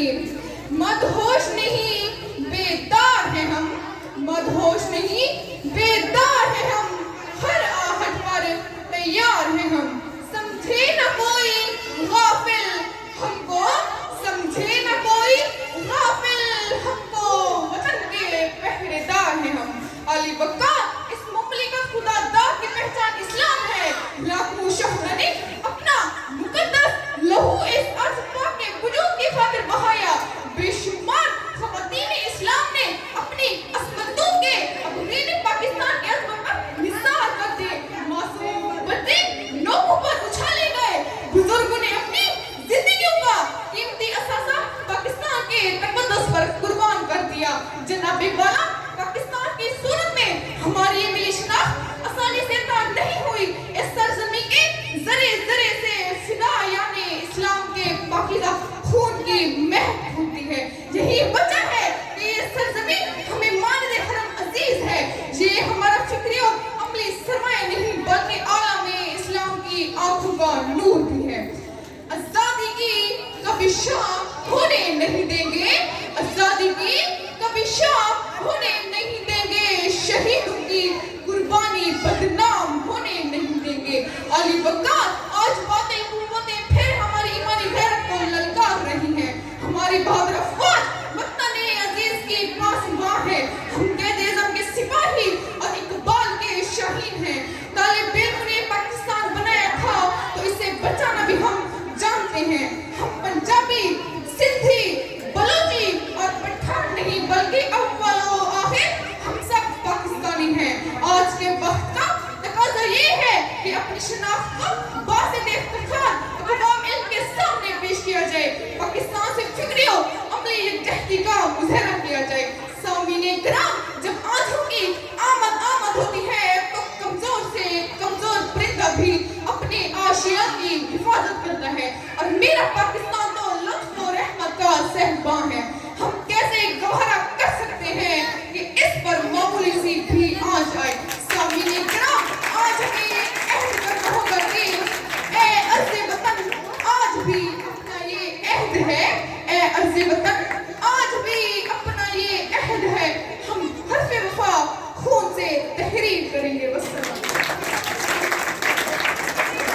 नहीं, मदहोश नहीं बेदार हैं हम, मदहोश नहीं बेदार हैं हम, हर आहट पर तैयार हैं हम। समझे न कोई गाफिल हमको, समझे न कोई गाफिल हमको, वतन के पहरेदार हैं हम। अली बक्का इस मुमलिकत खुदादार की पहचान इस्लाम है। लाखों शोहरा ने अपना मुकद्दस लहू इस अर्ज़ पाक के वजूद की खातिर बहाया। बेशुमार ख़वातीन इस्लाम ने अपनी असमतों के अबरीन पाकिस्तान के अज़मत पर निसार कर दिए। मासूम बच्चे नोकों पर उछाले गए। बुजुर्गों ने अपनी जिंदगियों का कीमती असासा पाकिस्तान के तक़द्दुस पर कुर्बान कर दिया। जनाब वाला पाकिस्तान की सूरत में हमारी ये मिली शनाख्त आसानी से तार नहीं हुई। इस सरजमी के जरे जरे से फिदा यानी इस्लाम के पाकीज़ा खून की महक होती है। यही वजह है कि ये सरजमी हमें मानद हरम अजीज है। ये हमारा फिक्रियो अमली सरमाया नहीं बल्कि आलम इस्लाम की आंखों का नूर भी है। आजादी की कभी शाम होने नहीं देंगे, आजादी की कभी शाम होने नहीं देंगे, शहीदों की कुर्बानी बदनाम होने नहीं देंगे। अली बक्का आज बातें कुव्वतें फिर हमारी ईमानी गैरत को ललकार रही हैं। हमारी बहादुर अफवाज वतन अजीज की पासबां है। हम कैद-ए-आज़म के सिपाही और इकबाल के शाहीन हैं। तालिब इल्म ने पाकिस्तान बनाया था तो इसे बचाना भी हम जानते हैं। हम पंजाबी, सिंधी, बलोची और पठान नहीं बल्कि अव्वल व आखिर हम सब पाकिस्तानी हैं। आज के वक्त का तकाज़ा ये है कि अपनी शनाख्त को बासित इफ्तिखार अक़वाम इल्म के सामने पेश किया जाए। पाकिस्तान से फिक्रियो अमली यकजहती का मुज़ाहरा किया जाए। सामीने किराम जब आँधों की आमद होती है तो कमजोर से कमजोर परिंदा भी अपने आशिया की हिफाजत करता है। और मेरा पाकिस्तान तो लुत्फ़ और रहमत का सहबां है। हम कैसे गवारा कर सकते हैं कि इस पर मामूली सी भी आ जाए। सामीने किराम आज हमें ये अहद करना होगा कि ए अर्ज़-ए वतन, आज भी अपना ये अहद है, ए अर्ज़-ए वतन